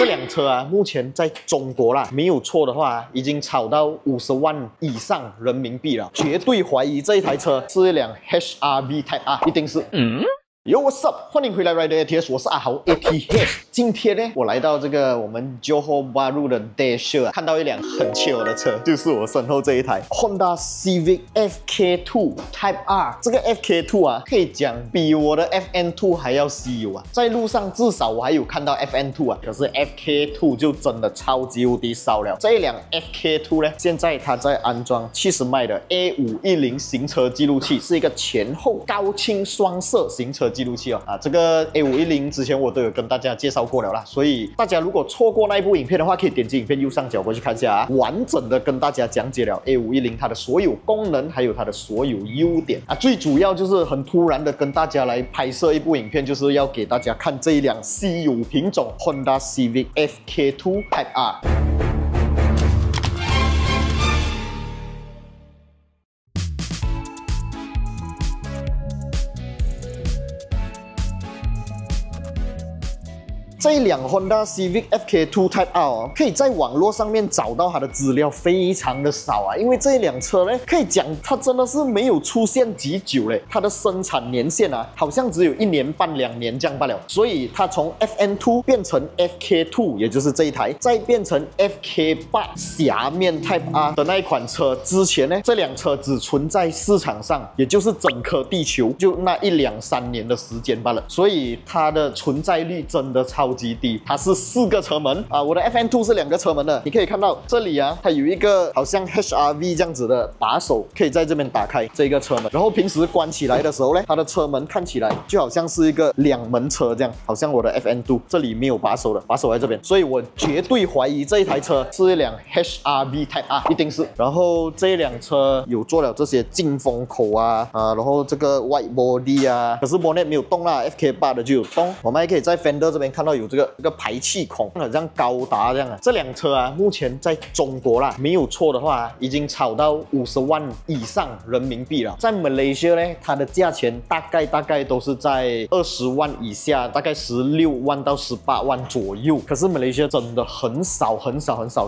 这辆车啊，目前在中国啦，没有错的话，已经炒到50万以上人民币了。绝对怀疑这一台车是一辆 HRV Type R， 一定是。Yo, what's up？ 欢迎回来 Rider ATS， 我是阿豪 ATS。今天呢，我来到这个我们 Johor Bahru 的 Dasher， 看到一辆很 chill 的车，就是我身后这一台 Honda Civic FK2 Type R。这个 FK2 啊，可以讲比我的 FN2 还要稀有啊。在路上至少我还有看到 FN2 啊，可是 FK2 就真的超级无敌少了。这一辆 FK2 呢，现在它在安装70迈的 A510 行车记录器，是一个前后高清双摄行车记录器哦。这个 A510 之前我都有跟大家介绍过了啦，所以大家如果错过那一部影片的话，可以点击影片右上角过去看一下啊，完整的跟大家讲解了 A510 它的所有功能，还有它的所有优点啊。最主要就是很突然的跟大家来拍摄一部影片，就是要给大家看这一辆稀有品种 Honda Civic FK2 Type R。这一辆 Honda Civic FK2 Type R 哦，可以在网络上面找到它的资料非常的少啊，因为这一辆车呢，可以讲它真的是没有出现几久嘞，它的生产年限啊，好像只有1年半2年这样罢了，所以它从 FN2 变成 FK2， 也就是这一台，再变成 FK8 狭面 Type R 的那一款车之前呢，这辆车只存在市场上，也就是整颗地球就那1、2、3年的时间罢了，所以它的存在率真的超级低，它是4个车门啊，我的 FN2 是2个车门的。你可以看到这里啊，它有一个好像 HRV 这样子的把手，可以在这边打开这个车门。然后平时关起来的时候呢，它的车门看起来就好像是一个2门车这样，好像我的 FN2 这里没有把手的，把手在这边，所以我绝对怀疑这一台车是一辆 HRV Type R， 一定是。然后这一辆车有做了这些进风口啊，然后这个 white body 啊，可是 bonnet 没有动啦 ，FK8 的就有动。我们还可以在 fender 这边看到有这个排气孔，好像高达这样啊。这辆车啊，目前在中国啦，没有错的话，已经炒到50万以上人民币了。在 Malaysia 呢，它的价钱大概都是在20万以下，大概16万到18万左右。可是 Malaysia 真的很少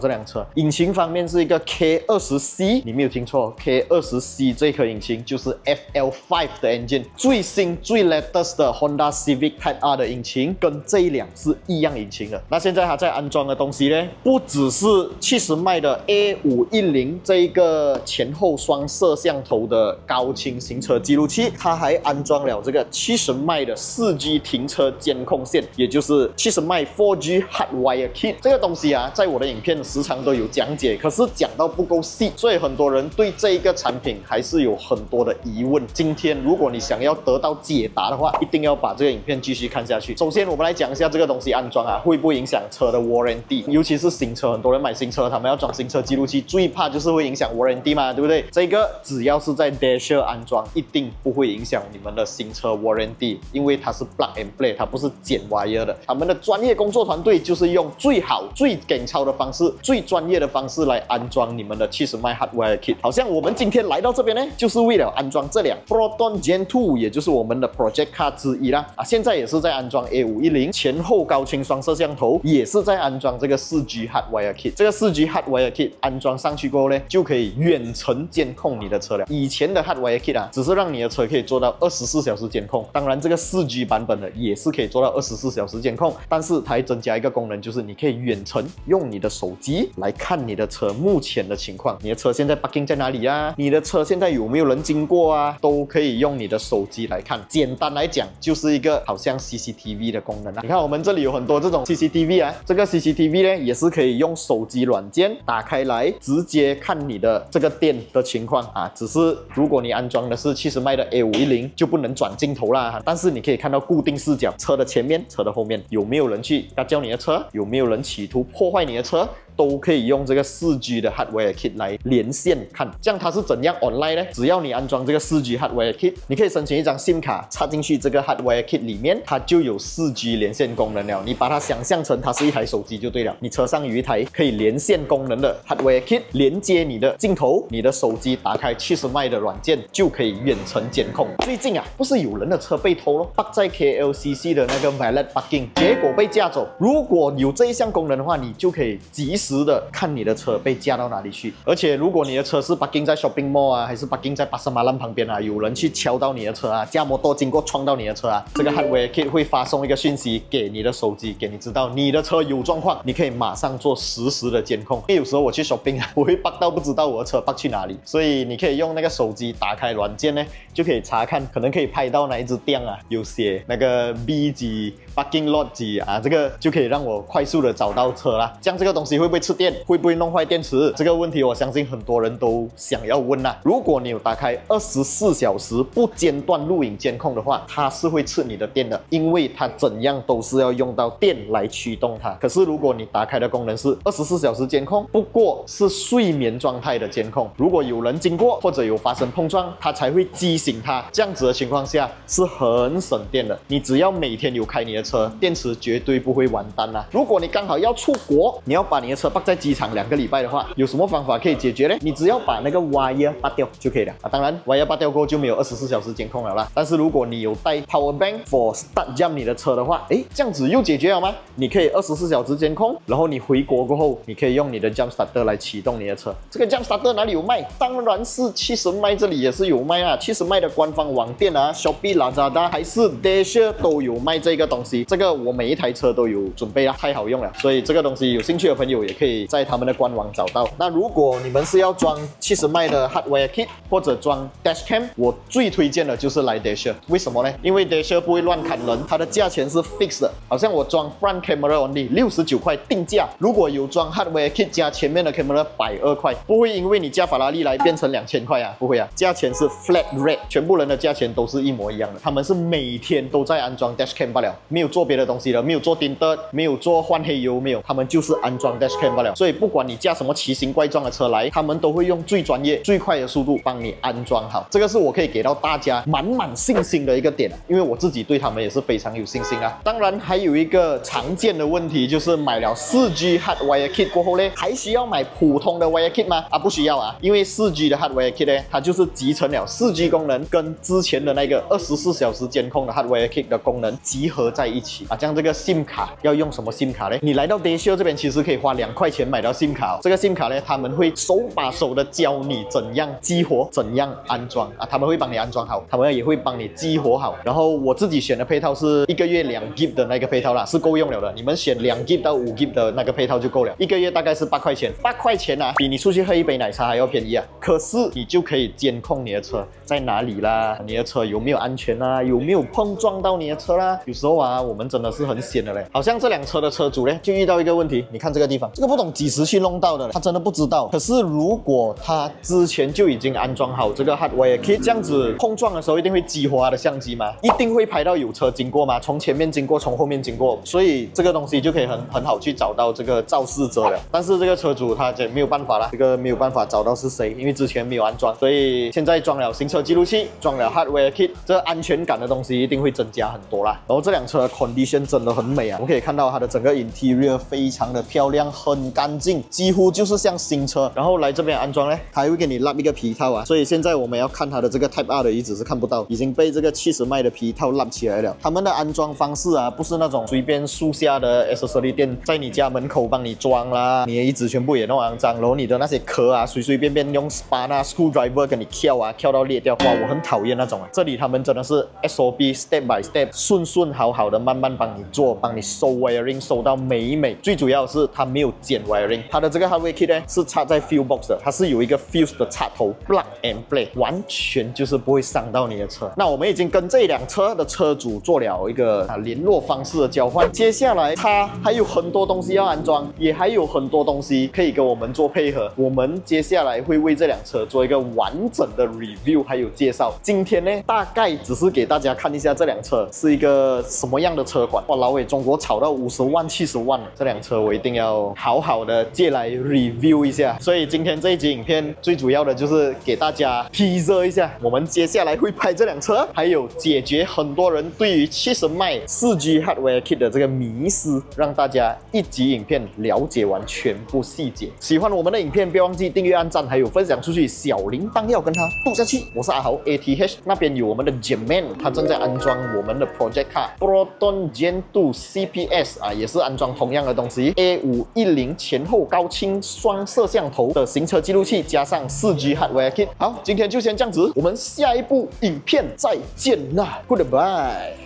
这辆车。引擎方面是一个 K20C， 你没有听错 ，K20C 这颗引擎就是 FL5 的 engine， 最新最 latest 的 Honda Civic Type R 的引擎，跟这一辆是一样引擎的。那现在它在安装的东西呢，不只是70迈的 A510 这一个前后双摄像头的高清行车记录器，它还安装了这个70迈的4G 停车监控线，也就是70迈 4G Hardwire Kit。这个东西啊，在我的影片时常都有讲解，可是讲到不够细，所以很多人对这一个产品还是有很多的疑问。今天如果你想要得到解答的话，一定要把这个影片继续看下去。首先我们来讲一下这个东西安装啊，会不会影响车的 warranty？ 尤其是新车，很多人买新车，他们要装行车记录器，最怕就是会影响 warranty 嘛，对不对？这个只要是在 Dasher 安装，一定不会影响你们的新车 warranty， 因为它是 plug and play， 它不是剪 wire 的。他们的专业工作团队就是用最好、最紧凑的方式、最专业的方式来安装你们的70迈 Hardwire Kit。好像我们今天来到这边呢，就是为了安装这辆 Proton Gen 2， 也就是我们的 Project Car 之一啦。现在也是在安装 A510 前后高清双摄像头，也是在安装这个4G Hardwire Kit。这个4G Hardwire Kit 安装上去过后呢，就可以远程监控你的车了。以前的 Hardwire Kit 啊，只是让你的车可以做到24小时监控，当然这个4G 版本的也是可以做到24小时监控，但是它还增加一个功能，就是你可以远程用你的手机来看你的车目前的情况，你的车现在 parking 在哪里啊？你的车现在有没有人经过啊？都可以用你的手机来看。简单来讲，就是一个好像 CCTV 的功能啊。你看我们这里有很多这种 CCTV 啊，这个 CCTV 呢也是可以用手机软件打开来直接看你的这个店的情况啊。只是如果你安装的是70迈的 A510， 就不能转镜头啦。但是你可以看到固定视角，车的前面、车的后面有没有人去要叫你的车，有没有人企图破坏你的车，都可以用这个4G 的 hardware kit 来连线看。这样它是怎样 online 呢？只要你安装这个4G hardware kit， 你可以申请一张 SIM 卡插进去这个 hardware kit 里面，它就有4G 连线功能了。你把它想象成它是一台手机就对了。你车上有一台可以连线功能的 hardware kit， 连接你的镜头，你的手机打开70迈的软件就可以远程监控。最近啊，不是有人的车被偷咯，泊在 KLCC 的那个 valet parking， 结果被驾走。如果有这一项功能的话，你就可以及时的看你的车被驾到哪里去。而且如果你的车是 parking 在 shopping mall 啊，还是 parking 在巴沙马兰旁边啊，有人去敲到你的车啊，驾摩托经过撞到你的车啊，这个 hardware kit 会发送一个讯息给你的手机，给你知道你的车有状况，你可以马上做实时的监控。因为有时候我去 shopping 啊，我会泊到不知道我的车泊去哪里，所以你可以用那个手机打开软件呢，就可以查看，可能可以拍到哪一只店啊，有写那个 B 几 parking lot 几啊，这个就可以让我快速的找到车啦。这样这个东西会不会吃电？会不会弄坏电池？这个问题我相信很多人都想要问啦。如果你有打开24小时不间断录影监控的话，它是会吃你的电的，因为它怎样都是要用到电来驱动它。可是如果你打开的功能是24小时监控，不过是睡眠状态的监控，如果有人经过或者有发生碰撞，它才会激醒它。这样子的情况下是很省电的。你只要每天有开你的车，电池绝对不会完蛋啦。如果你刚好要出国，你要把你的车泊在机场2个礼拜的话，有什么方法可以解决呢？你只要把那个 wire 拔掉就可以了啊。当然 wire 拔掉过后就没有24小时监控了啦。但是如果你有带 power bank for start jump 你的车的话，这样子又解决了吗？你可以24小时监控，然后你回国过后，你可以用你的 jump starter 来启动你的车。这个 jump starter 哪里有卖？当然是70迈这里也是有卖啊。70迈的官方网店啊 ，Shopee、Lazada 还是 Dasher 都有卖这个东西。这个我每一台车都有准备啊，太好用了。所以这个东西有兴趣的朋友也可以在他们的官网找到。那如果你们是要装70迈的 hardware kit 或者装 dashcam， 我最推荐的就是来 Dasher。为什么呢？因为 Dasher 不会乱砍人，它的价钱是 fixed 的。好像我装 front camera only 69块定价，如果有装 hardware kit 加前面的 camera 120块，不会因为你加法拉利来变成2000块啊，不会啊，价钱是 flat rate， 全部人的价钱都是一模一样的。他们是每天都在安装 dashcam 罢了，没有做别的东西了，没有做丁的，没有做换黑油，没有，他们就是安装 dashcam 罢了。所以不管你驾什么奇形怪状的车来，他们都会用最专业、最快的速度帮你安装好。这个是我可以给到大家满满信心的一个点，因为我自己对他们也是非常有信心啊。当然还有一个常见的问题就是买了4G hardware kit 过后呢，还需要买普通的 wire kit 吗？不需要啊，因为4G 的 hardware kit 呢，它就是集成了4G 功能跟之前的那个24小时监控的 hardware kit 的功能集合在一起啊。这样这个 SIM 卡要用什么 SIM 卡呢？你来到 Dasher 这边其实可以花2块钱买到 SIM 卡这个 SIM 卡呢，他们会手把手的教你怎样激活，怎样安装啊，他们会帮你安装好，他们也会帮你激活好。然后我自己选的配套是1个月2GB 的那个配套啦，是够用了的。你们选2GB 到5GB 的那个配套就够了，1个月大概是8块钱，8块钱啊，比你出去喝一杯奶茶还要便宜啊。可是你就可以监控你的车在哪里啦，你的车有没有安全啦，有没有碰撞到你的车啦。有时候啊，我们真的是很险的嘞。好像这辆车的车主呢，就遇到一个问题，你看这个地方，这个不懂几时去弄到的，他真的不知道。可是如果他之前就已经安装好这个 hardware kit， 这样子碰撞的时候一定会激活他的相机嘛，一定会拍到有车经过嘛，从前面经过，从后面经过，所以这个东西就可以很好去找到这个肇事者了。但是这个车主他就没有办法啦，这个没有办法找到是谁，因为之前没有安装，所以现在装了行车记录器，装了 hardware kit， 这安全感的东西一定会增加很多啦。然后这辆车的 condition 真的很美啊，我们可以看到它的整个 interior 非常的漂亮，很干净，几乎就是像新车。然后来这边安装呢，它还会给你拉一个皮套啊，所以现在我们要看它的这个 Type R 的椅子是看不到，已经被这个70迈的皮套拉起来了。他们的安装方式啊，不是那种随便树下的 accessory 店在你家门口帮你装啦，你的椅子全部也弄肮脏，然后你的那些壳啊，随随便便用 spanner screwdriver 跟你撬啊，撬到裂掉，哇，我很讨厌那种啊。这里他们真的是 SOP step by step， 顺好好的慢慢帮你做，帮你收 wiring 收到美。最主要的是它没有剪 wiring， 它的这个 hardware kit 呢是插在 fuse box 的，它是有一个 fuse 的插头 plug and play， 完全就是不会伤到你的车。那我们已经跟这辆车的车主做了一个联络方式的交换，接下来它还有很多东西要安装，也还有很多东西可以跟我们做配合。我们接下来会为这辆车做一个完整的 review 还有介绍。今天呢，大概只是给大家看一下这辆车是一个什么样样的车款。哇，老伟，中国炒到50万、70万了，这辆车我一定要好好的借来 review 一下。所以今天这一集影片最主要的就是给大家 teaser 一下，我们接下来会拍这辆车，还有解决很多人对于70迈 4G Hardware Kit 的这个迷思，让大家一集影片了解完全部细节。喜欢我们的影片，别忘记订阅、按赞，还有分享出去，小铃铛要跟它度下去。我是阿豪 ATH， 那边有我们的 Jermaine， 他正在安装我们的 Project Car Proton Gen 2 CPS 啊，也是安装同样的东西 A510前后高清双摄像头的行车记录器，加上4G Hardware Kit。好，今天就先这样子，我们下一部影片再见啦 ，Goodbye。